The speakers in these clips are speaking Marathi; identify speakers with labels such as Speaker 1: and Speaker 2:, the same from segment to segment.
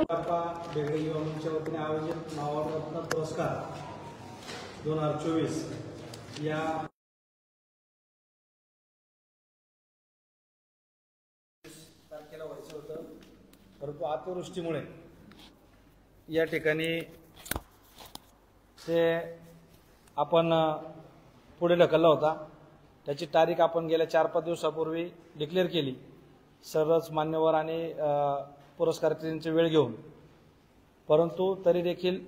Speaker 1: बाप्पा बेगडे युवा मंचच्या वतीने आयोजित मावळरत्न पुरस्कार 2024 या तारखेला व्हायचं होतं, परंतु अतिवृष्टीमुळे या ठिकाणी ते आपण पुढे ढकलला होता। त्याची तारीख आपण गेल्या 4-5 दिवसापूर्वी डिक्लेअर केली, सर्वच मान्यवर आणि पुरस्कारार्थींची वेळ घेऊन। परंतु तरी देखील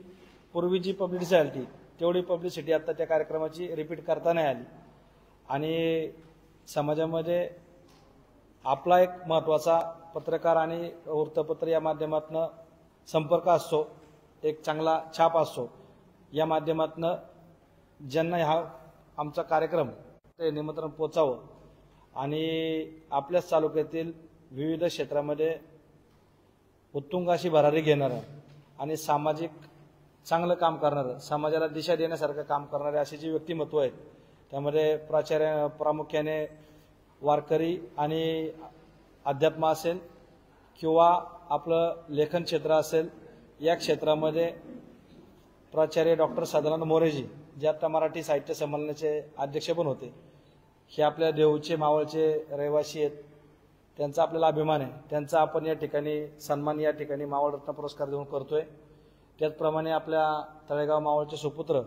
Speaker 1: पूर्वी जी पब्लिसिटी आली तेवढी पब्लिसिटी आता त्या कार्यक्रमाची रिपीट करता नाही आली आणि समाजामध्ये आपला एक महत्त्वाचा पत्रकार आणि वृत्तपत्र या माध्यमातून संपर्क असतो, एक चांगला छाप असतो। या माध्यमातून ज्यांना हा आमचा कार्यक्रम ते निमंत्रण पोचावं आणि आपल्याच तालुक्यातील विविध क्षेत्रामध्ये उत्तुंग अशी भरारी घेणारं आणि सामाजिक चांगलं काम करणारं, समाजाला दिशा देण्यासारखं काम करणारे अशी जी व्यक्तिमत्व आहेत, त्यामध्ये प्रामुख्याने वारकरी आणि अध्यात्म असेल किंवा आपलं लेखन क्षेत्र असेल, या क्षेत्रामध्ये प्राचार्य डॉक्टर सदानंद मोरेजी जे आता मराठी साहित्य संमेलनाचे अध्यक्ष पण होते, हे आपल्या देऊचे मावळचे रहिवासी आहेत, त्यांचा आपल्याला अभिमान आहे। त्यांचा आपण या ठिकाणी सन्मान या ठिकाणी मावळरत्न पुरस्कार देऊन करतोय। त्याचप्रमाणे आपल्या तळेगाव मावळचे सुपुत्र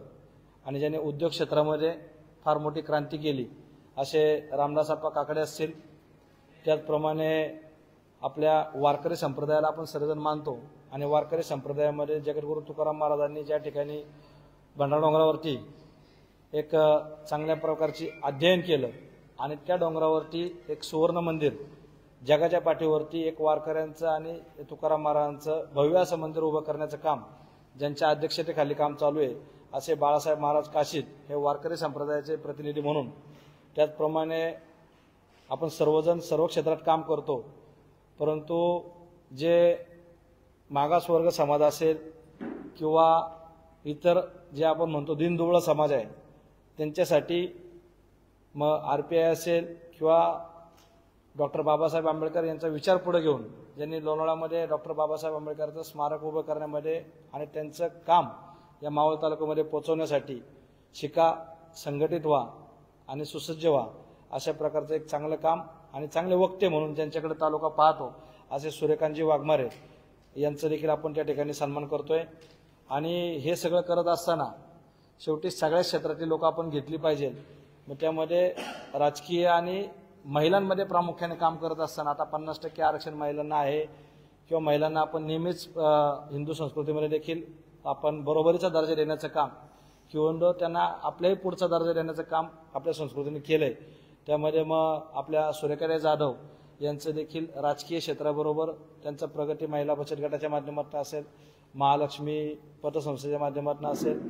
Speaker 1: आणि ज्यांनी उद्योग क्षेत्रामध्ये फार मोठी क्रांती केली असे रामदासप्पा काकडे असतील, त्याचप्रमाणे आपल्या वारकरी संप्रदायाला आपण सर्वजण मानतो आणि वारकरी संप्रदायामध्ये जगद्गुरू तुकाराम महाराजांनी ज्या ठिकाणी भंडारा डोंगरावरती एक चांगल्या प्रकारची अध्ययन केलं आणि त्या डोंगरावरती एक सुवर्ण मंदिर जगाच्या पाठीवरती एक वारकऱ्यांचं आणि तुकाराम महाराजांचं भव्य असं मंदिर उभं करण्याचं काम ज्यांच्या अध्यक्षतेखाली काम चालू आहे असे बाळासाहेब महाराज काशीद हे वारकरी संप्रदायाचे प्रतिनिधी म्हणून। त्याचप्रमाणे आपण सर्वजण सर्व क्षेत्रात काम करतो, परंतु जे मागासवर्ग समाज असेल किंवा इतर जे आपण म्हणतो दीनदुबळा समाज आहे त्यांच्यासाठी मग RPI असेल किंवा डॉक्टर बाबासाहेब आंबेडकर यांचा विचार पुढे घेऊन ज्यांनी लोणावळ्यामध्ये डॉक्टर बाबासाहेब आंबेडकरांचं स्मारक उभं करण्यामध्ये आणि त्यांचं काम या मावळ तालुक्यामध्ये पोहोचवण्यासाठी शिका, संघटित व्हा आणि सुसज्ज व्हा अशा प्रकारचं एक चांगलं काम आणि चांगले वक्ते म्हणून ज्यांच्याकडे तालुका पाहतो असे सूर्यकांतजी वाघमारे यांचं देखील आपण त्या ठिकाणी सन्मान करतोय। आणि हे सगळं करत असताना शेवटी सगळ्या क्षेत्रातील लोक आपण घेतली पाहिजे। मग त्यामध्ये राजकीय आणि महिलांमध्ये प्रामुख्याने काम करत असताना आता 50% आरक्षण महिलांना आहे किंवा महिलांना आपण नेहमीच हिंदू संस्कृतीमध्ये देखील आपण बरोबरीचा दर्जा देण्याचं काम किंवा त्यांना आपल्याही पुढचा दर्जा देण्याचं काम आपल्या संस्कृतीने केलंय। त्यामध्ये मग आपल्या सूर्यकांत जाधव यांचं देखील राजकीय क्षेत्राबरोबर त्यांचं प्रगती महिला बचत गटाच्या माध्यमातून असेल, महालक्ष्मी पतसंस्थेच्या माध्यमातून असेल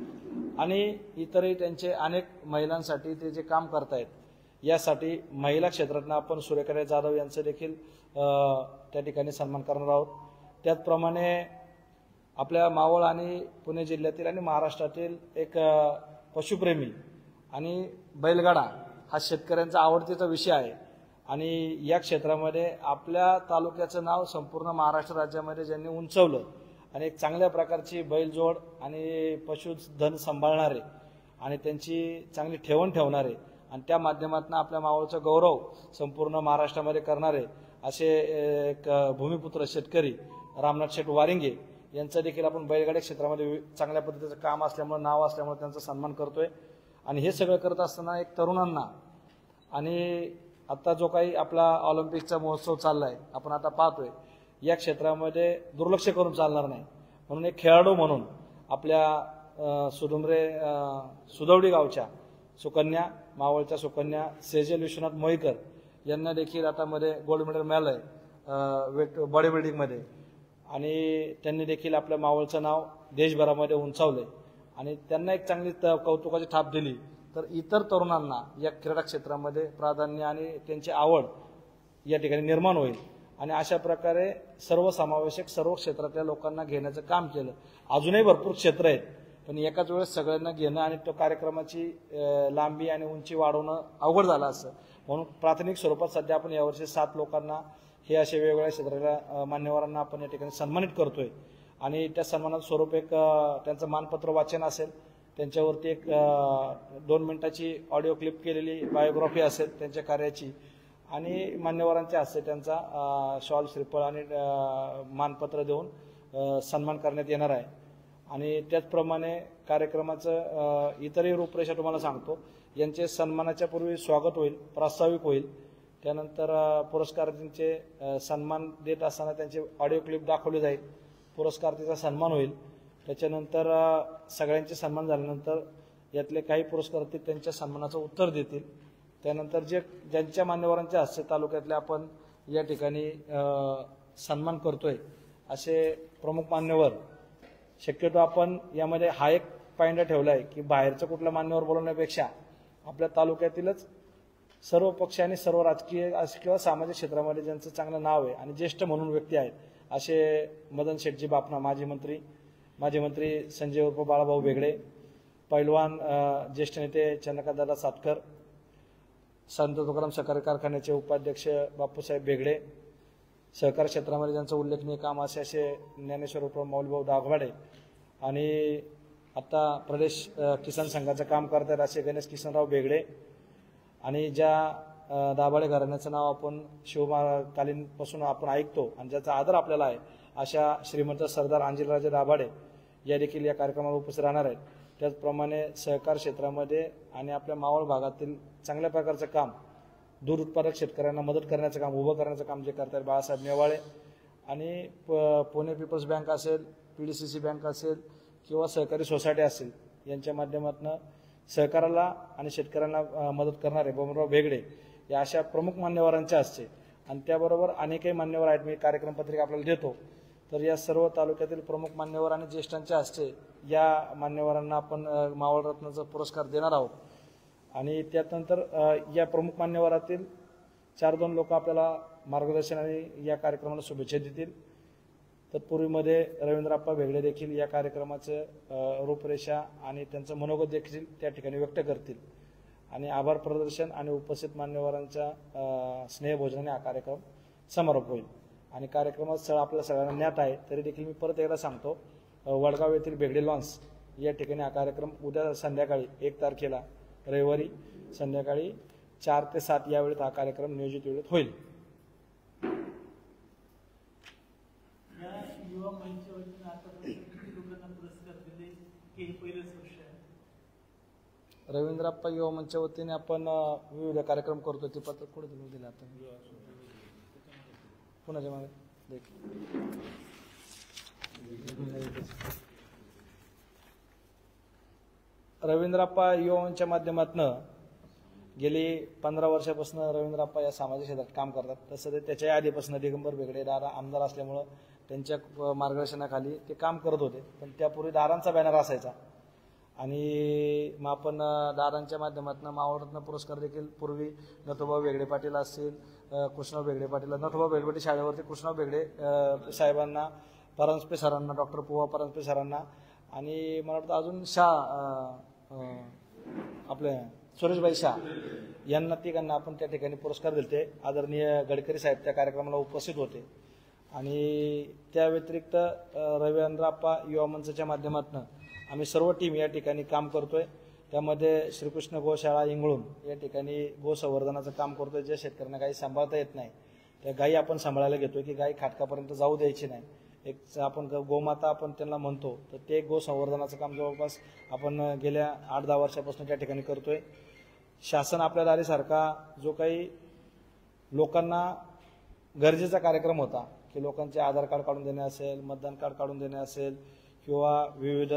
Speaker 1: आणि इतरही त्यांचे अनेक महिलांसाठी ते जे काम करतायत यासाठी महिला क्षेत्रातून आपण सूर्यकांत जाधव यांचं देखील त्या ठिकाणी सन्मान करणार आहोत। त्याचप्रमाणे आपल्या मावळ आणि पुणे जिल्ह्यातील आणि महाराष्ट्रातील एक पशुप्रेमी आणि बैलगाडा हा शेतकऱ्यांचा आवडतीचा विषय आहे आणि या क्षेत्रामध्ये आपल्या तालुक्याचं नाव संपूर्ण महाराष्ट्र राज्यामध्ये ज्यांनी उंचवलं आणि एक चांगल्या प्रकारची बैलजोड आणि पशुधन सांभाळणारे आणि त्यांची चांगली ठेवण ठेवणारे आणि त्या माध्यमातून आपल्या मावळचा गौरव संपूर्ण महाराष्ट्रामध्ये करणारे असे एक भूमिपुत्र शेतकरी रामनाथ शेठ वारिंगे यांचं देखील आपण बैलगाड्या क्षेत्रामध्ये चांगल्या पद्धतीचं काम असल्यामुळे नाव असल्यामुळे त्यांचा सन्मान करतोय। आणि हे सगळं करत असताना एक तरुणांना आणि आता जो काही आपला ऑलिम्पिकचा महोत्सव चाललाय आपण आता पाहतोय या क्षेत्रामध्ये दुर्लक्ष करून चालणार नाही, म्हणून एक खेळाडू म्हणून आपल्या सुदवडी गावच्या सुकन्या मावळच्या सुकन्या सेजल विश्वनाथ मोईकर यांना देखील आता मध्ये गोल्ड मेडल मिळालंय वेट बॉडी बिल्डिंगमध्ये आणि त्यांनी देखील आपल्या मावळचं नाव देशभरामध्ये उंचावलंय आणि त्यांना एक चांगली कौतुकाची थाप दिली तर इतर तरुणांना या क्रीडा क्षेत्रामध्ये प्राधान्य आणि त्यांची आवड या ठिकाणी निर्माण होईल आणि अशा प्रकारे सर्वसमावेशक सर्व क्षेत्रातल्या लोकांना घेण्याचं काम केलं। अजूनही भरपूर क्षेत्र आहेत पण एकाच वेळेस सगळ्यांना घेणं आणि तो कार्यक्रमाची लांबी आणि उंची वाढवणं अवघड झालं असं, म्हणून प्राथमिक स्वरूपात सध्या आपण यावर्षी 7 लोकांना हे असे वेगवेगळ्या क्षेत्राला मान्यवरांना आपण या ठिकाणी सन्मानित करतोय। आणि त्या सन्मानाचं स्वरूप एक त्यांचं मानपत्र वाचन असेल, त्यांच्यावरती एक 2 मिनिटाची ऑडिओ क्लिप केलेली बायोग्राफी असेल त्यांच्या कार्याची, आणि मान्यवरांच्या हस्ते त्यांचा शॉल, श्रीफळ आणि मानपत्र देऊन सन्मान करण्यात येणार आहे. आणि त्याचप्रमाणे कार्यक्रमाचं इतरही रूपरेषा तुम्हाला सांगतो. यांचे सन्मानाच्या पूर्वी स्वागत होईल, प्रास्ताविक होईल. त्यानंतर पुरस्कारार्थींचे सन्मान देत असताना त्यांचे ऑडिओ क्लिप दाखवले जाईल, पुरस्कारार्थीचा सन्मान होईल. त्याच्यानंतर सगळ्यांचे सन्मान झाल्यानंतर यातले काही पुरस्कारार्थी त्यांच्या सन्मानाचं उत्तर देतील. त्यानंतर ज्यांच्या मान्यवरांच्या हस्ते तालुक्यातले आपण या ठिकाणी सन्मान करतोय असे प्रमुख मान्यवर, शक्यतो आपण यामध्ये हा एक पॉइंट ठेवला आहे की बाहेरचं कुठलं मान्यवर बोलवण्यापेक्षा आपल्या तालुक्यातीलच सर्व पक्ष आणि सर्व राजकीय किंवा सामाजिक क्षेत्रामध्ये ज्यांचं चांगलं नाव आहे आणि ज्येष्ठ म्हणून व्यक्ती आहेत असे मदन शेटजी बापना, माजी मंत्री संजय उर्फ बाळाभाऊ बेगडे, पैलवान ज्येष्ठ नेते चंद्रकांतदादा सातकर, संत तुकाराम सहकारी कारखान्याचे उपाध्यक्ष बापूसाहेब बेगडे, सहकार क्षेत्रामध्ये ज्यांचं उल्लेखनीय काम असे ज्ञानेश्वर उर्फ मौलभाऊ दाघवाडे, आणि आता प्रदेश किसान संघाचं काम करतात असे गणेश किसनराव बेगडे, आणि ज्या दाभाडे घराण्याचं नाव आपण शिवकालीनपासून आपण ऐकतो आणि ज्याचा आदर आपल्याला आहे अशा श्रीमंत सरदार अंजिलराजे दाभाडे या देखील या कार्यक्रमाला उपस्थित राहणार आहेत. त्याचप्रमाणे सहकार क्षेत्रामध्ये आणि आपल्या मावळ भागातील चांगल्या प्रकारचं काम, दूध उत्पादक शेतकऱ्यांना मदत करण्याचं काम, उभं करण्याचं काम जे करतात बाळासाहेब नेवाळे, आणि पुणे पीपल्स बँक असेल, PDCC बँक असेल किंवा सहकारी सोसायटी असेल यांच्या माध्यमातून सहकाराला आणि शेतकऱ्यांना मदत करणारे बबनराव बेगडे या अशा प्रमुख मान्यवरांच्या हस्ते, आणि त्याबरोबर अनेकही मान्यवर आहेत, मी कार्यक्रम पत्रिका आपल्याला देतो. तर या सर्व तालुक्यातील प्रमुख मान्यवर आणि ज्येष्ठांच्या हस्ते या मान्यवरांना आपण मावळरत्नाचा पुरस्कार देणार आहोत. आणि त्यानंतर या प्रमुख मान्यवरातील 4-2 लोक आपल्याला मार्गदर्शन आणि या कार्यक्रमाला शुभेच्छा देतील. तत्पूर्वीमध्ये रवींद्रप्पा बेगडे देखील या कार्यक्रमाचं रूपरेषा आणि त्यांचं मनोगत देखील त्या ठिकाणी व्यक्त करतील, आणि आभार प्रदर्शन आणि उपस्थित मान्यवरांच्या स्नेहभोजनाने हा कार्यक्रम समारोप होईल. आणि कार्यक्रमात स्थळ आपल्या सगळ्यांना ज्ञात आहे, तरी देखील मी परत एकदा सांगतो, वडगाव येथील बेगडे लॉन्स या ठिकाणी हा कार्यक्रम उद्या संध्याकाळी 1 तारखेला रविवारी संध्याकाळी 4 ते 7 या वेळेत हा कार्यक्रम नियोजित वेळेत होईल. रवींद्रप्पा युवा मंचच्या वतीने आपण विविध कार्यक्रम करतो. ते पत्र कुठे दिलं आता पुण्याच्या मागे रवींद्रप्पा युवा मंचच्या माध्यमातून गेली 15 वर्षापासून रवींद्रप्पा या सामाजिक क्षेत्रात काम करतात. तसं ते त्याच्या आधीपासून दिगंबर बेगडे दादा आमदार असल्यामुळं त्यांच्या मार्गदर्शनाखाली ते काम करत होते. पण त्यापूर्वी दादांचा बॅनर असायचा, आणि मग आपण दादांच्या माध्यमातून मावळरत्न पुरस्कार देखील पूर्वी नथुभाऊ बेगडे पाटील असतील, कृष्णराव बेगडे पाटील, नथुभाऊ बेगडे शाळेवरती कृष्णराव बेगडे साहेबांना, परांजपे सरांना, डॉक्टर पुवा परांजपे सरांना, आणि मला वाटतं अजून आपले सुरेशभाई शाह यांना तिघांना आपण त्या ठिकाणी पुरस्कार दिले. आदरणीय गडकरी साहेब त्या कार्यक्रमाला उपस्थित होते. आणि त्या व्यतिरिक्त रवींद्रप्पा युवा मंचच्या माध्यमातून आम्ही सर्व टीम या ठिकाणी काम करतोय. त्यामध्ये श्रीकृष्ण गोशाळा इंगळून या ठिकाणी गोसंवर्धनाचं काम करतोय. ज्या शेतकऱ्यांना गाई सांभाळता येत नाही त्या गाई आपण सांभाळायला घेतोय की गाई खाटकापर्यंत जाऊ द्यायची नाही. एक आपण गोमाता आपण त्यांना म्हणतो, तर ते गोसंवर्धनाचं काम जवळपास आपण गेल्या 8-10 वर्षापासून त्या ठिकाणी करतोय. शासन आपल्या दारीसारखा जो काही लोकांना गरजेचा कार्यक्रम होता की लोकांचे आधार कार्ड काढून देणे असेल, मतदान कार्ड काढून देणे असेल, किंवा विविध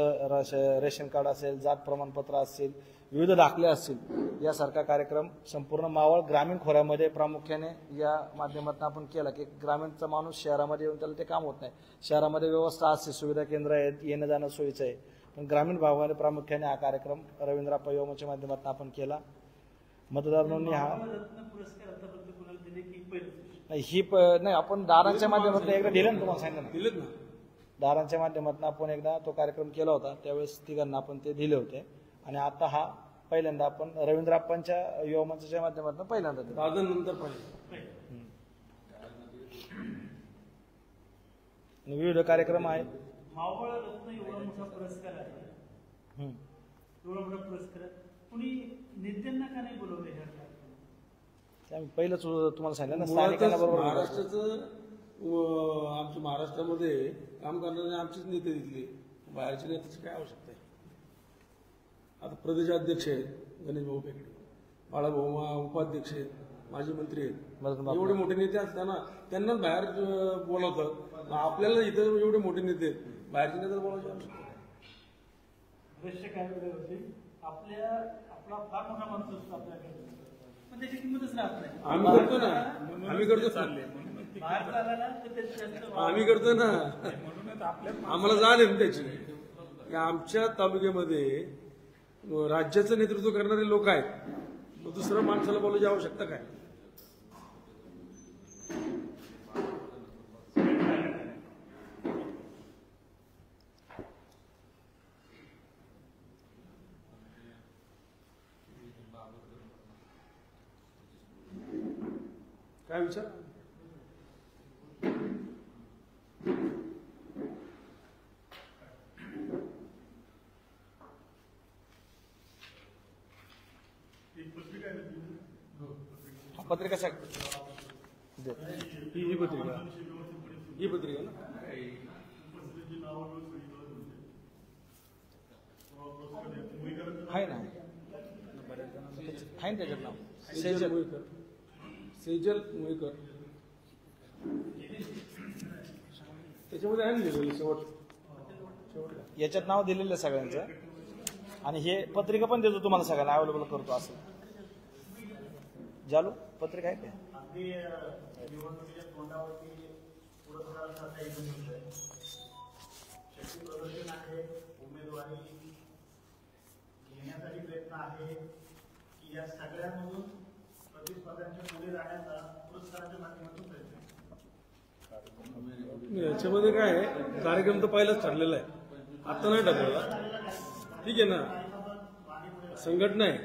Speaker 1: रेशन कार्ड असेल, जात प्रमाणपत्र असतील, विविध दाखले असतील, यासारखा कार्यक्रम संपूर्ण मावळ ग्रामीण खोऱ्यामध्ये प्रामुख्याने या माध्यमातून आपण केला की ग्रामीणचा माणूस शहरामध्ये येऊन त्याला ते काम होत नाही. शहरामध्ये व्यवस्था असते, सुविधा केंद्र आहेत, येणं जाणं सोयीचं आहे, पण ग्रामीण भागामध्ये प्रामुख्याने हा कार्यक्रम रवींद्रप्पा युवा मंचच्या माध्यमातून आपण केला. मतदार नोंदणी नाही आपण दारांच्या माध्यमातून एकदा दिलं ना, तुम्हाला सांगितलं ना, दारांच्या माध्यमातून आपण एकदा तो कार्यक्रम केला होता, त्यावेळेस तिघांना आपण ते दिले होते. आणि आता हा पहिल्यांदा आपण रवींद्रप्पांच्या युवा मंचच्या माध्यमातून पहिल्यांदा विविध कार्यक्रम आहेत.
Speaker 2: मावळ रत्न एवढा मोठा पुरस्कार आहे, एवढा मोठा पुरस्कार कुणी नेत्यांना का नाही बोलवलं ह्या कार्यक्रमात?
Speaker 1: पहिलंच तुम्हाला सांगितलं ना,
Speaker 3: मुळातच
Speaker 1: स्थानिकांना बरोबर
Speaker 3: महाराष्ट्राचं आमच्या महाराष्ट्रामध्ये काम करणारे आमचेच नेते तिथले, बाहेरच्या नेत्याची काय आवश्यकता आहे? आता प्रदेशाध्यक्ष आहेत गणेश भाऊ पेकडे, बाळाभाऊ उपाध्यक्ष आहेत, माजी मंत्री आहेत. एवढे मोठे नेते असताना त्यांनाच बाहेर बोलावतात. आपल्याला इथं एवढे मोठे नेते आहेत, बाहेरच्या नेत्याला बोलायची आवश्यकता आहे?
Speaker 2: अवश्य काय होते, आपला फार मोठा माणूस असतो आपल्याकडे, पण त्याची किंमतच राहत नाही.
Speaker 3: आम्ही करतो ना, आम्ही करतो
Speaker 2: बाहेर चालला ना तर त्याची जास्त
Speaker 3: आम्ही करतो ना. आम्हाला जाण आहे त्याची की आमच्या तालुक्यामध्ये राज्याचं नेतृत्व करणारे लोक आहेत, मग दुसऱ्या माणसाला बोलायची आवश्यकता काय? काय विचार?
Speaker 1: पत्रिका
Speaker 3: ही पत्रिका, ही पत्रिका ना,
Speaker 1: आहे ना, आहे ना त्याच्यात नाव
Speaker 3: सेजल मुळेकर, सेजल मुळेकर त्याच्यामध्ये आहे ना लिहिलेलं शेवटला.
Speaker 1: याच्यात नाव दिलेलं आहे सगळ्यांचं, आणि हे पत्रिका पण देतो तुम्हाला सगळ्यांना, अवेलेबल करतो. असं जालू पत्रिका आहे का?
Speaker 2: अगदी निवडणुकीच्या तोंडावरती पुरस्कारांसारखा एक न्यूज आहे. शक्ती प्रदर्शन आहे, उमेदवारी घेण्यासाठी प्रयत्न आहे की या सगळ्यांमधून प्रतिस्पर्ध्यांच्या पुढे जाण्याचा पुरस्काराच्या माध्यमातून प्रयत्न आहे.
Speaker 3: याच्यामध्ये काय आहे, कार्यक्रम तर पहिलाच ठरलेला आहे, आता नाही ठरलेला. ठीक आहे ना, संघटना आहे,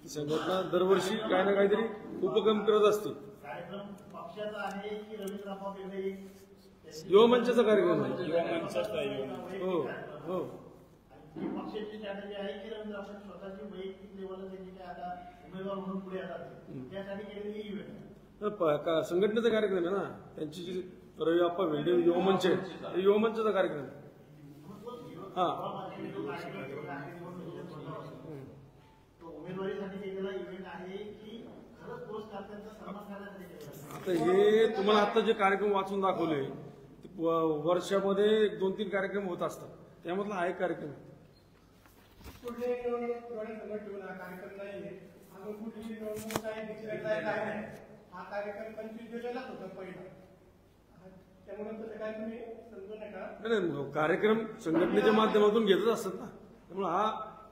Speaker 3: संघटना दरवर्षी काय ना काहीतरी उपक्रम करत असते.
Speaker 2: कार्यक्रम पक्षाचा आहे की रवींद्रराव पेगडे
Speaker 3: युवा मंचाचा कार्यक्रम आहे. हो हो,
Speaker 2: पक्षाची स्ट्रॅटेजी आहे की रवींद्र आपण स्वतःची वैयक्तिक लेवलला त्यांनी काय आता उमेदवार म्हणून पुढे येतात, त्यासाठी केलेली ही इव्हेंट
Speaker 3: संघटनेचा कार्यक्रम आहे ना, त्यांची जी रवी आप्पा वेल्डे युवा मंच आहे, युवा मंचाचा कार्यक्रम आहे. हा,
Speaker 2: उमेदवारीसाठी केलेला इव्हेंट आहे की खरंच पुरस्कारांचा सन्मान करण्यासाठी केलेला?
Speaker 3: आता हे तुम्हाला आता जे कार्यक्रम वाचून दाखवले, वर्षामध्ये 2-3 कार्यक्रम होत असतात, त्यामधला हा एक कार्यक्रम आहे.
Speaker 4: कुठले कार्यक्रम नाहीये, अजून कुठली निवडणूक काय डिक्लेअर काय नाही. हा कार्यक्रम 25 जुलैलाच होता पहिला, त्यामुळे तसं काय तुम्ही समजू नका.
Speaker 3: नाही, कार्यक्रम संघटनेच्या माध्यमातून घेतच असतात ना, त्यामुळे हा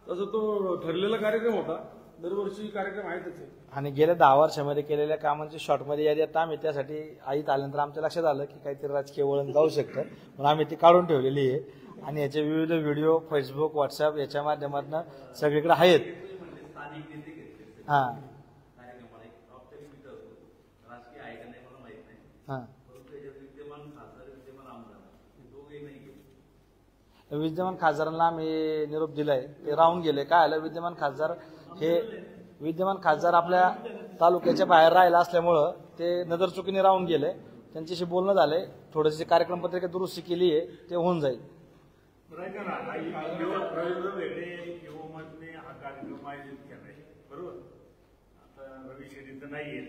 Speaker 3: तसा तो ठरलेला कार्यक्रम होता. दरवर्षी कार्यक्रम आहेतच.
Speaker 1: आणि गेल्या 10 वर्षामध्ये केलेल्या कामांची शॉर्टमध्ये यादी आता आम्ही त्यासाठी आईत आल्यानंतर आमच्या लक्षात आलं की काहीतरी राजकीय वळण जाऊ शकतं, म्हणून आम्ही ती काढून ठेवलेली आहे. आणि याचे विविध व्हिडिओ फेसबुक व्हॉट्सअप याच्या माध्यमातून सगळीकडे आहेत. हां हां, विद्यमान खासदारांना आम्ही निरोप दिलाय, ते राहून गेले. काय आलं, विद्यमान खासदार आपल्या तालुक्याच्या बाहेर राहिला असल्यामुळं ते नजरचुकीने राहून गेले. त्यांच्याशी बोलणं झालंय, थोडीशी कार्यक्रम पत्रिका दुरुस्ती केली आहे, ते होऊन जाईल.
Speaker 2: रवींद्र भेडे युवमतने हा कार्यक्रम आयोजित केलाय, बरोबर. आता रवी शेट्टी तर नाहीये,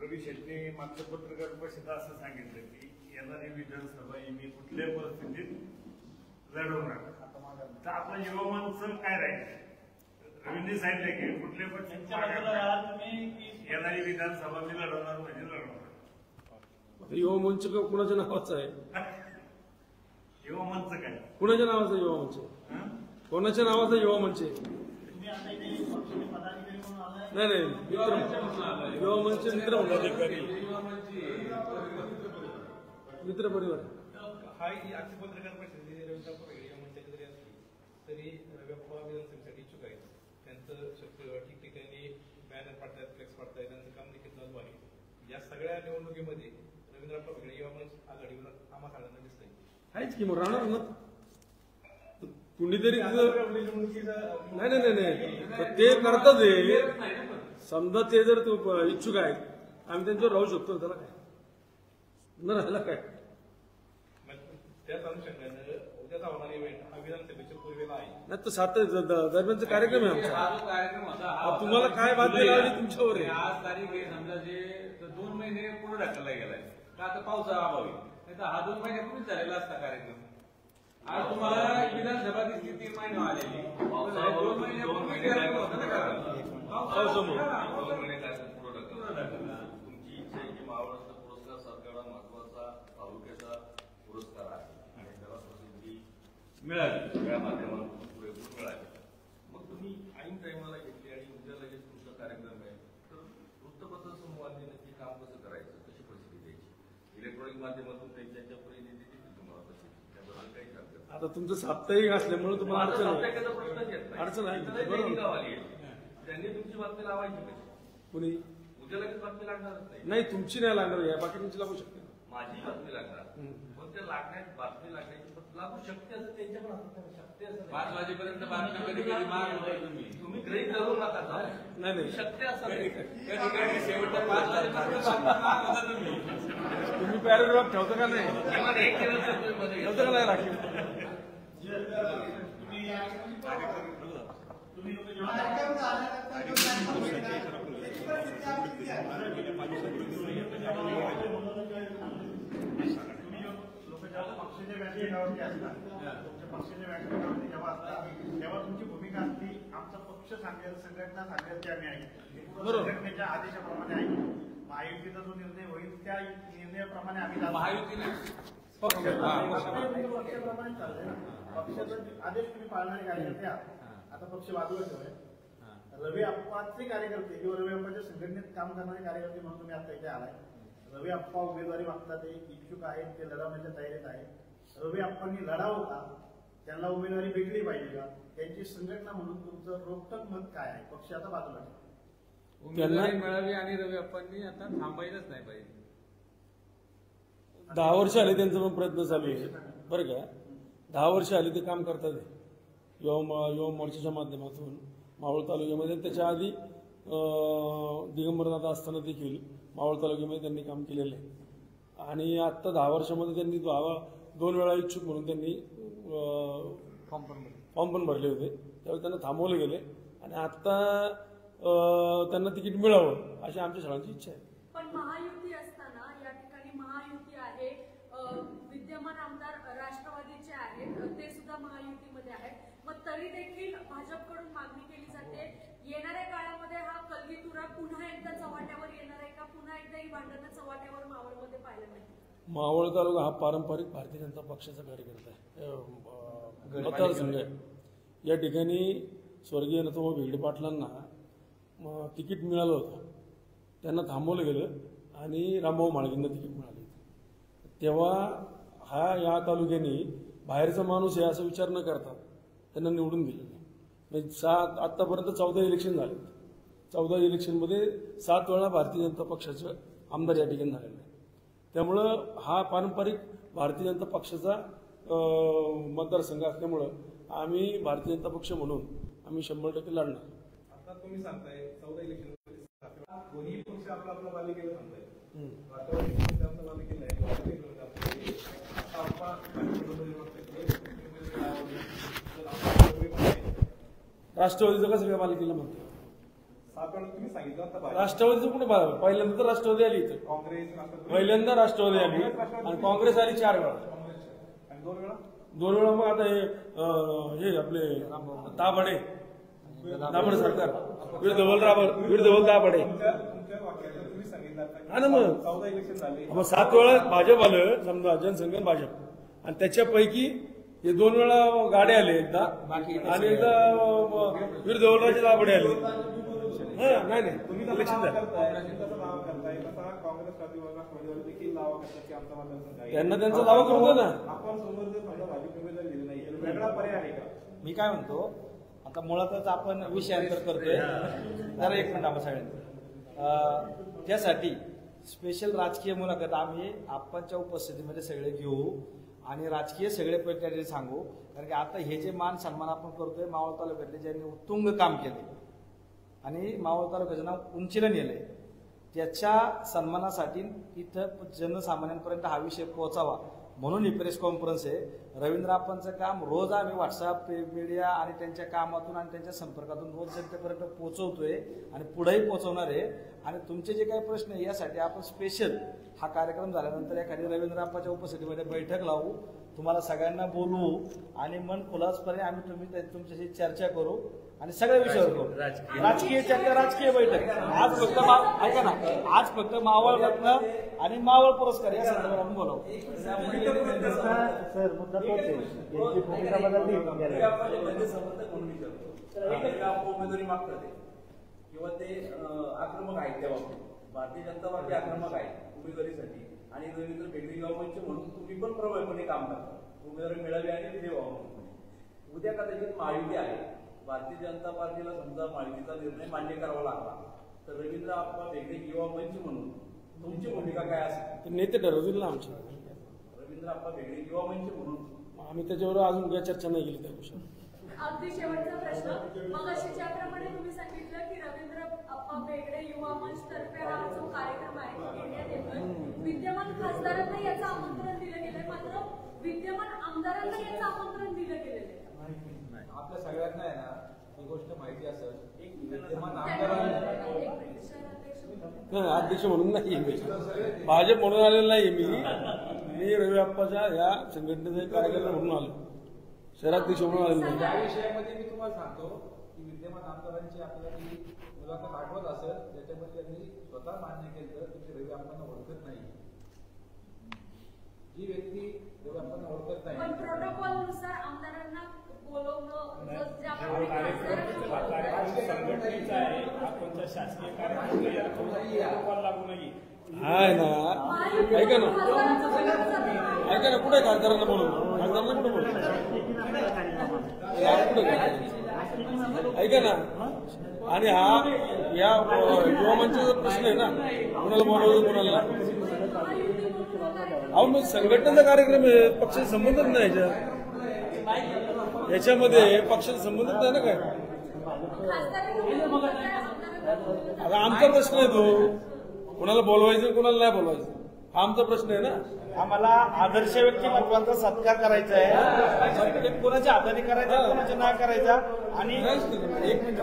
Speaker 2: रवी शेट्टी मागच्या पत्रकार परिषदेत असं सांगितलं की येणारी विधानसभा मी कुठल्याही परिस्थितीत लढवणार. तर आपलं युवमनचं काय राहील? रवींद्र सांगितलं की कुठल्या परिस्थितीत येणारी विधानसभा मी लढवणार म्हणजे लढवणार.
Speaker 3: युवा मंच कुणाच्या नावाचं आहे?
Speaker 2: युवा मंच काय
Speaker 3: कुणाच्या नावाचं युवा मंच? कोणाच्या नावाचा युवा मंच? नाही नाही, मित्र युवा मंच, मित्र मित्र परिवार.
Speaker 5: हा आजची पत्रकार परिषद रवींद्र युवा मंचाची जरी असली तरी विधानसभेसाठी इच्छुक आहेत. त्यांचं ठिकठिकाणी बॅनर पाडतायत, फ्लेक्स पाडतायत, त्यांचं काम देखील चालू आहे. या सगळ्या निवडणुकीमध्ये रवींद्र युवा मंच आघाडीवर आम्हा सगळ्यांना दिसतंय.
Speaker 3: आहेच की मग राहणार ना कुणीतरी नाही नाही नाही नाही तर ते करतात हे. समजा ते जर इच्छुक आहेत आम्ही त्यांच्यावर राहू शकतो त्याला काय न राहायला काय.
Speaker 5: त्याच अनुषंगाने उद्याचा होणारा इव्हेंट हा विधानसभेच्या पूर्वेला आहे.
Speaker 3: नाही तर 7 दरम्यानचा कार्यक्रम आहे आमचा.
Speaker 6: हा जो कार्यक्रम होता हा
Speaker 3: तुम्हाला काय बातमी लावली तुमच्यावर आहे.
Speaker 6: आज तारीख आहे समजा जे 2 महिने पुढे ढकलला गेलाय का आता पावसाळा अभावी नाही तर हा 2 महिन्यापूर्वीच झालेला असता कार्यक्रम. आज तुम्हाला विधानसभा दिसली 3 महिने आलेली 2 महिन्यापूर्वी कार्यक्रम होता ना
Speaker 3: पावसामुळे.
Speaker 6: 2 महिने कार्यक्रम पुढे ढकलला.
Speaker 7: तुमची इच्छा आहे की महाराष्ट्र पुरस्कार सरकारला महत्वाचा तालुक्याचा पुरस्कार आहे आणि त्याला प्रसिद्धी मिळाली सगळ्या माध्यमातून पुरेपूर मिळाली. मग तुम्ही ऐन टायमाला घेतली आणि उद्या लगेच तुमचा कार्यक्रम आहे तर वृत्तपत्र समूहाने नक्की काम कसं करायचं, कशी प्रसिद्धी द्यायची. इलेक्ट्रॉनिक माध्यमातून त्यांच्या प्रतिनिधी देतील तुम्हाला प्रसिद्धी, त्याबद्दल काही हरकत नाही.
Speaker 3: आता तुमचं साप्ताहिक असल्यामुळे तुम्हाला अडचण आहे.
Speaker 7: साप्ताहिकाचा प्रश्नच येत नाही.
Speaker 3: अडचण आहे.
Speaker 7: इथं
Speaker 3: बरोबर.
Speaker 7: दैनिक आली आहे. त्यांनी तुमची बातमी लावायची कशी.
Speaker 3: कुणी
Speaker 7: उद्या लगेच बातमी लागणारच नाही.
Speaker 3: नाही तुमची नाही लागणार या बाकी तुमची लागू शकते.
Speaker 7: माझी बातमी लागणार पण त्या लागण्यात बातमी लागण्याची लागू शकते असं त्यांच्या पण हातात नाही. शक्य असं
Speaker 6: 5
Speaker 7: नाही.
Speaker 6: वाजेपर्यंत बातम्या कधी कधी माग होताय तुम्ही.
Speaker 7: तुम्ही गृहीत धरू नका जाऊ.
Speaker 3: नाही नाही
Speaker 7: शक्य असं नाही.
Speaker 6: कधी कधी शेवटच्या 5 वाजेपर्यंत बातम्या माग होता तुम्ही.
Speaker 3: तुम्ही पॅराग्राफ ठेवता का नाही
Speaker 7: किमान एक दिवस तर तुम्ही मध्ये
Speaker 3: ठेवता का नाही राखीव.
Speaker 4: कार्यक्रम झाल्यानंतर जो कार्यक्रम होईल ना, त्याची परिस्थिती आम्ही द्या.
Speaker 2: लोक जेव्हा पक्षाच्या व्यासपीठावरती असतात तुमच्या पक्षाच्या व्यासपीठावरती जेव्हा असतात तेव्हा तुमची भूमिका असते आमचा पक्ष सांगेल, संघटना सांगेल ते आम्ही ऐकतो. संघटनेच्या आदेशाप्रमाणे ऐकतो. महायुतीचा जो निर्णय होईल त्या निर्णयाप्रमाणे आम्ही जातो.
Speaker 6: महायुतीने
Speaker 2: पक्षाप्रमाणे चाललंय ना. पक्षाचा आदेश तुम्ही पाळणारे कार्यकर्ते आहात. आता पक्ष बाजूला ठेवलाय. रवी अप्पाचे कार्यकर्ते किंवा रवी अप्पाच्या संघटनेत काम करणारे कार्यकर्ते म्हणून तुम्ही आता इथे आलाय. रवी अप्पा उमेदवारी मागतात, ते इच्छुक आहेत, ते लढवण्याच्या तयारीत आहेत. रवी अप्पांनी लढावं का, त्यांना उमेदवारी भेटली पाहिजे का, त्यांची संघटना म्हणून तुमचं रोखठोक मत काय आहे. पक्ष आता बाजूला ठेवा.
Speaker 6: उमेदवारी मिळावी आणि रवी अप्पांनी आता थांबायलाच नाही पाहिजे.
Speaker 3: 10 वर्ष आले त्यांचा पण प्रयत्न चालू आहे बरं का. 10 वर्ष आली ते काम करतात युवा मोर्चाच्या माध्यमातून मावळ तालुक्यामध्ये. त्याच्या आधी दिगंबरनाथ असताना देखील मावळ तालुक्यामध्ये त्यांनी काम केलेलं आहे. आणि आत्ता 10 वर्षामध्ये त्यांनी 2 वेळा इच्छुक म्हणून त्यांनी फॉर्म पण भरले होते. त्यावेळी त्यांना थांबवले गेले आणि आत्ता त्यांना तिकीट मिळावं अशी आमच्या शाळांची इच्छा आहे.
Speaker 8: पण महायुती असताना या ठिकाणी महायुती आहे, विद्यमान आमदार राष्ट्रवादीचे आहेत, ते सुद्धा महायुतीमध्ये आहेत. मग तरी देखील भाजपकडून मागणी केली जाते येणाऱ्या काळामध्ये हा कलगीतुरा पुन्हा एकदा चव्हाट्यावर येणार आहे का, पुन्हा एकदा ही भांडणं चव्हाट्यावर मावळमध्ये पाहायला मिळतील.
Speaker 3: मावळ तालुका हा पारंपरिक भारतीय जनता पक्षाचा कार्यकर्ता आहे, मतदारसंघ आहे. या ठिकाणी स्वर्गीय नथुराम भिगडे पाटलांना तिकीट मिळालं होतं. त्यांना थांबवलं गेलं आणि रामभाऊ म्हाळगेंना तिकीट मिळालं. तेव्हा या तालुक्याने बाहेरचा माणूस आहे असं विचार न करता त्यांना निवडून दिलेलं आहे. म्हणजे आत्तापर्यंत 14 इलेक्शन झाले. 14 इलेक्शनमध्ये 7 वेळा भारतीय जनता पक्षाचे आमदार या ठिकाणी झालेले आहे. त्यामुळं हा पारंपरिक भारतीय जनता पक्षाचा मतदारसंघ असल्यामुळं आम्ही भारतीय जनता पक्ष म्हणून आम्ही 100% लढणार.
Speaker 5: आता तुम्ही सांगताय 14 इलेक्शन दोन्ही पक्ष आपला आपला बालेकिल्ला सांगताय. राष्ट्रवादी पक्ष आपला बालेकिल्ला आहे.
Speaker 3: राष्ट्रवादीचं कसं काय बालेकिल्ला म्हणतो.
Speaker 5: 7 वेळा तुम्ही सांगितलं आता
Speaker 3: राष्ट्रवादीचं कुठे पहिल्यांदा तर राष्ट्रवादी आली इथं.
Speaker 5: काँग्रेस
Speaker 3: पहिल्यांदा राष्ट्रवादी आली आणि काँग्रेस आली 4 वेळा.
Speaker 5: आणि 2 वेळा
Speaker 3: 2 वेळा मग आता हे आपले दाभाडे सरकार वीर धवल दाभाडे.
Speaker 5: तुमच्या वाक्यात तुम्ही सांगितलं
Speaker 3: हा ना मग
Speaker 5: 14 इलेक्शन झाले.
Speaker 3: मग 7 वेळा भाजप आलं समजा जनसंघ भाजप आणि त्याच्यापैकी हे 2 वेळा गाडे आले एकदा आणि एकदा वीर धवलराजे दाभाडे आले. नाही
Speaker 5: तुम्ही
Speaker 3: इलेक्शन झालं.
Speaker 5: काँग्रेस राष्ट्रवादी देखील दावा करतात की आमचा मतदारसंघ आहे.
Speaker 3: त्यांना त्यांचा दावा करू ना.
Speaker 5: आपण समोर जर समजा भाजप उमेदवारी दिली नाही वेगळा पर्याय आहे का.
Speaker 1: मी काय म्हणतो, आता मुळातच आपण विषयांतर करतोय. जरा एक मिनिट आपण सगळ्यांनी त्यासाठी स्पेशल राजकीय मुलाखत आम्ही आपणच्या उपस्थितीमध्ये सगळे घेऊ आणि राजकीय सगळे त्या ठिकाणी सांगू, कारण की आता हे जे मान सन्मान आपण करतोय मावळ तालुक्यातले ज्यांनी उत्तुंग काम केले आणि मावळ तालुक्याचं नाव उंचीला नेलंय, त्याच्या सन्मानासाठी इथं जनसामान्यांपर्यंत हा विषय पोहोचावा म्हणून ही प्रेस कॉन्फरन्स आहे. रवींद्र आप्पांचं काम रोज आम्ही व्हॉट्सअप मीडिया आणि त्यांच्या कामातून आणि त्यांच्या संपर्कातून रोज जनतेपर्यंत पोहोचवतोय आणि पुढेही पोहोचवणार आहे. आणि तुमचे जे काही प्रश्न आहे यासाठी आपण स्पेशल हा कार्यक्रम झाल्यानंतर एखादी रवींद्र आप्पाच्या उपस्थितीमध्ये बैठक लावू, तुम्हाला सगळ्यांना बोलवू आणि मन खुलासपणे आम्ही तुमच्याशी चर्चा करू आणि सगळ्या विषयावर करू. राजकीय चर्चा, राजकीय बैठक. आज फक्त ऐका ना, आज फक्त मावळ रत्न आणि मावळ पुरस्कार या संदर्भात आपण बोलावू.
Speaker 9: सर मुद्दा तोच आहे, यांची भूमिका बदलली
Speaker 10: उमेदवारी मागतात किंवा ते आक्रमक आहेत, त्या बाबतीत भारतीय जनता पार्टी आक्रमक आहे उमेदवारीसाठी आणि रवींद्र बेगडे युवा मंच म्हणून तुम्ही पण प्रबळपणे काम करता, उमेदवारी मिळावी आणि विजय व्हावा म्हणून. उद्या कदाचित महायुती आहे, भारतीय जनता पार्टीला समजा महायुतीचा निर्णय मान्य करावा लागला तर रवींद्र आप्पा बेगडे युवा मंच म्हणून तुमची भूमिका काय असेल?
Speaker 3: नेते ठरवतील ना आमची.
Speaker 10: रवींद्र आप्पा बेगडे युवा मंच म्हणून
Speaker 3: आम्ही त्याच्यावर अजून काही चर्चा नाही केली त्या गोष्टी.
Speaker 8: अगदी शेवटचा प्रश्न, मग अशी ज्याप्रमाणे तुम्ही सांगितलं की रवींद्र आप्पा बेगडे युवा मंच तर्फे हा जो कार्यक्रम आहे तो घेण्यात येतोय, विद्यमान खासदारांना याचं आमंत्रण दिलं गेलंय, मात्र विद्यमान आमदारांना याचं आमंत्रण दिलं गेलेलं आहे.
Speaker 5: आपल्या सगळ्यांना आहे ना ही गोष्ट माहिती असेल, विद्यमान
Speaker 3: अध्यक्ष म्हणून नाही मी, भाजप म्हणून आलेलं नाही मी रवी आप्पाच्या या संघटनेचे कार्यकर्ता म्हणून आलो, शहराध्यक्ष म्हणून आलेलो नाही.
Speaker 5: त्या विषयामध्ये मी तुम्हाला सांगतो की विद्यमान आमदारांची आपल्याला जी मुलाखत आठवत असेल त्याच्यामध्ये त्यांनी स्वतः मान्य केलं की रवी आप्पांना ओळखत नाही. जी व्यक्ती रवी आप्पांना ओळखत नाही
Speaker 8: पण प्रोटोकॉलनुसार आमदारांना बोलवणं
Speaker 2: संघटनेचा आहे, आपण शासकीय कार्यक्रम लागू नाही.
Speaker 3: हाय ना, ऐका ना कुठे खासदारांना बोलवलं, खासदारांना कुठे बोलवलं, ऐका ना. आणि हा या युवा मंचाचा प्रश्न आहे ना, कोणाला बोलवलं कोणाला. अहो मग संघटनेचा कार्यक्रम आहे, पक्षाचा संबंधच नाही याच्यामध्ये पक्षाचा संबंधच नाही ना काय. आता आमचा प्रश्न आहे तो, कोणाला बोलवायचं कोणाला नाही बोलवायचं हा आमचा प्रश्न आहे ना.
Speaker 1: आम्हाला आदर्श व्यक्तिमत्वाचा सत्कार करायचा आहे, कोणाच्या हाताने करायचा कोणाच्या नाही करायचा. आणि एक मिनिट,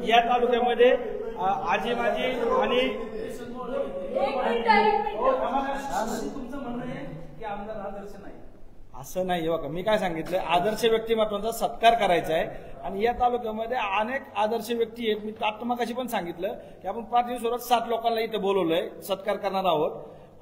Speaker 1: या तालुक्यामध्ये आजी माझी आणि
Speaker 10: तुमचं म्हणणं आहे की आमदार आदर्श नाही
Speaker 1: असं नाही. बघा मी काय सांगितलं, आदर्श व्यक्तिमत्वाचा सत्कार करायचा आहे आणि या तालुक्यामध्ये अनेक आदर्श व्यक्ती आहेत. मी आता मगाशी पण सांगितलं की आपण 5 दिवसात 7 लोकांना इथे बोलवलंय, सत्कार करणार आहोत.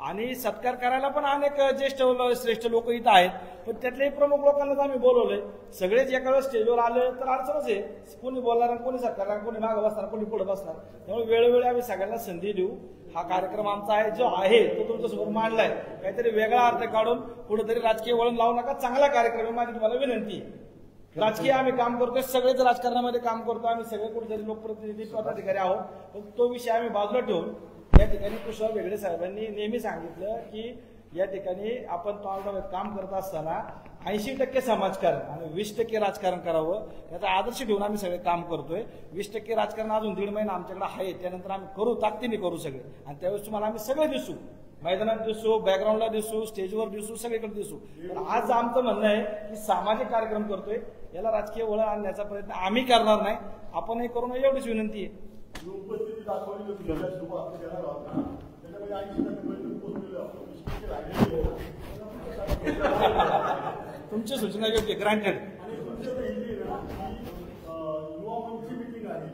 Speaker 1: आणि सत्कार करायला पण अनेक ज्येष्ठ श्रेष्ठ लोक इथं आहेत, पण त्यातल्याही प्रमुख लोकांनाच आम्ही बोलवलंय. सगळेच एका वेळेस स्टेजवर आलं तर अडचणच आहे, कोणी बोलणार, कोणी सत्कार, कोणी मागं बसणार, कोणी पुढे बसणार. त्यामुळे वेळोवेळी आम्ही सगळ्यांना संधी देऊ. हा कार्यक्रम आमचा आहे, जो आहे तो तुमच्यासमोर मांडलाय, काहीतरी वेगळा अर्थ काढून कुठेतरी राजकीय वळण लावू नका. चांगला कार्यक्रम आहे, माझी तुम्हाला विनंती. राजकीय आम्ही काम करतोय, सगळेच राजकारणामध्ये काम करतो, आम्ही सगळे कुठेतरी लोकप्रतिनिधी पदाधिकारी आहोत, पण तो विषय आम्ही बाजूला ठेवून या ठिकाणी कुशल बेगडे साहेबांनी नेहमी सांगितलं की या ठिकाणी आपण काम करत असताना 80% समाजकारण आणि 20% राजकारण करावं, याचा आदर्श ठेवून आम्ही सगळे काम करतोय. 20% राजकारण अजून 1.5 महिना आमच्याकडे आहे, त्यानंतर आम्ही करू, ताकदीने करू सगळे. आणि त्यावेळेस तुम्हाला आम्ही सगळे दिसू, मैदानात दिसू, बॅकग्राऊंडला दिसू, स्टेजवर दिसू, सगळीकडे दिसू. पण आज आमचं म्हणणं आहे की सामाजिक कार्यक्रम करतोय, याला राजकीय वळण आणण्याचा प्रयत्न आम्ही करणार नाही, आपणही करू नये एवढीच विनंती आहे.
Speaker 9: उपस्थिती दाखवली होती
Speaker 1: तुमची सूचना योग्य, ग्रँटेड.
Speaker 9: युवा मंचची मिटिंग आहे.